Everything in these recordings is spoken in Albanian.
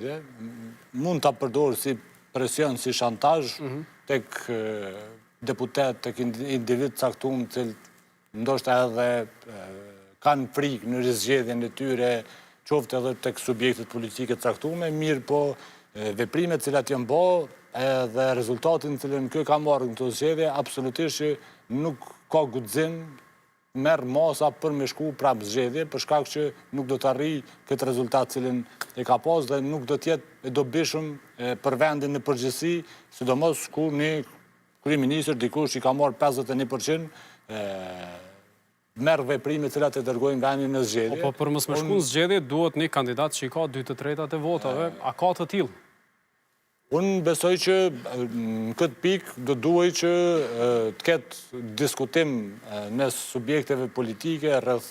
Mund të përdorë si presion, si shantazh, tek deputet, tek individ caktum, të ndoshta edhe kanë frikë në rizgjedhjen e tyre, qoftë edhe tek subjektet politike caktume, mirë po veprimet cilat janë bo, edhe rezultatin cilën kjo ka marrë në të zgjedhje, absolutisht që nuk ka guxim merë masa për me shku prapë zgjedhje, për shkak që nuk do të arrijë këtë rezultat cilin e ka pas dhe nuk do tjetë e dobishëm për vendin në përgjithësi, sidomos ku një kryeministër dikush që ka marrë 51%, merë veprime cilat e dërgojnë vendin në zgjedhje. Po për mos me shku në zgjedhje, duhet një kandidat që i ka 2/3 e votave, a ka të tillë? Unë besoj që në këtë pikë do duhej që të ketë diskutim në subjekteve politike rreth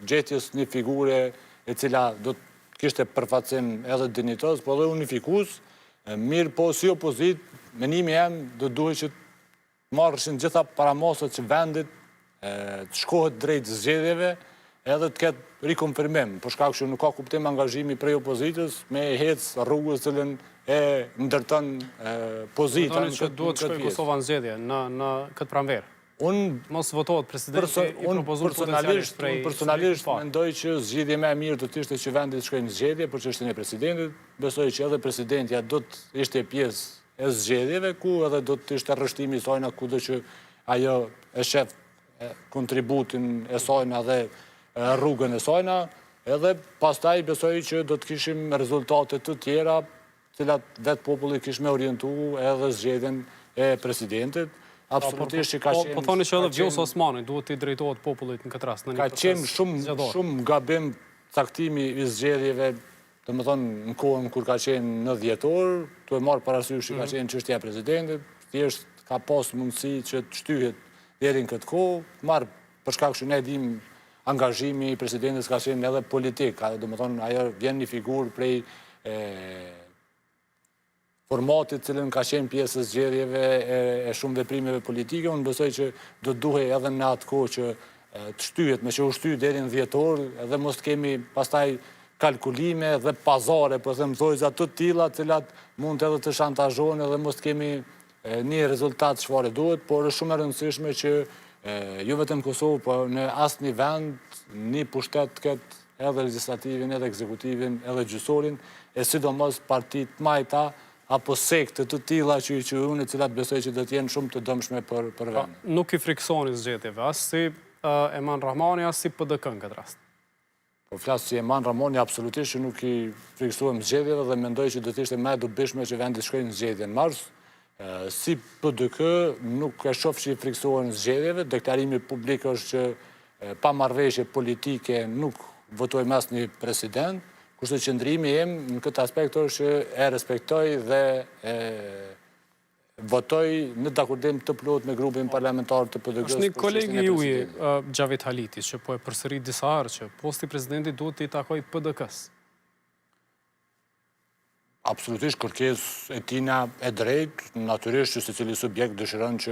gjetjes një figure e cila do të kishte përfaqësim edhe dinjitos, po edhe unifikus, mirë po si opozit, menimi jam do duhej që të marrëshin gjitha paramasat që vendit të shkohet drejt zgjedhjeve edhe të ketë rikonfirmim, për shkak që nuk ka kuptim angazhimi prej opozitës me hecë rrugës cilën e ndërton pozita në këtë duhet të shkojë Kosova në zgjedhje në këtë pranverë. Mos votohet presidenti i propozuar potencialisht prej. Personalisht mendoj që zgjedhja më e mirë do të ishte që vendi të shkojë në zgjedhje për çështjen e presidentit. Besoj që edhe presidentja do të ishte pjesë e zgjedhjeve ku edhe do të ishte rrështimi i saj kudo që ajo e shef kontributin e saj dhe rrugën e saj, edhe pastaj besoj që do të kishim rezultate të tjera cilat vetë populli kish me orientu edhe zgjedhjen e presidentit. Absolutisht që ka qenë... Po thoni që edhe Vjosa Osmani duhet të i drejtohet popullit në këtë rast. Ka qenë shumë gabim caktimi i zgjedhjeve, të më thonë në kohën kur ka qenë në dhjetor, të e marë parasysh që ka qenë çështja e presidentit, thjesht ka pas mundësi që të shtyhet deri në këtë kohë, marë për shkak që ne dim angazhimi i presidentit ka qenë edhe politik, të më thonë ajo vjen një figurë prej formatit cilën ka qenë pjesë e zgjedhjeve e shumë veprimeve politike, unë besoj që do duhej edhe në atë kohë që të shtyhet, me që u shtyhet deri në dhjetor, edhe mos të kemi pastaj kalkulime dhe pazare, për them thojza të tilla, cilat mund edhe të shantazhohen edhe mos të kemi një rezultat çfarë duhet, por është shumë e rëndësishme që jo vetëm Kosovë, por në asnjë vend një pushtet të ketë edhe legjislativin, edhe ekzekutivin, edhe gjyqësorin, e sidomos partitë majta apo sekte të tilla që i quajnë, cilat besoj që do të jenë shumë të dëmshme për vendin. Nuk i friksoni zgjedhjeve, as si Eman Rahmani, as si PDK në këtë rast. Po flas si Eman Rahmani, absolutisht që nuk i friksohem zgjedhjeve dhe mendoj që do të ishte më e dobishme që vendi të shkojë në zgjedhje në mars. Si PDK nuk e shoh që i friksohen zgjedhjeve, deklarimi publik është që pa marrëveshje politike nuk votojmë asnjë president. Kurse qëndrimi im në këtë aspekt është që e respektoj dhe votoj në dakordim të plot me grupin parlamentar të PDK-s. Është një kolegi juaj, Xhavit Halitis, që po e përsërit disa herë që posti i presidentit duhet t'i takojë PDK-s. Absolutisht kërkesë e tina e drejtë, natyrisht që secili subjekt dëshiron që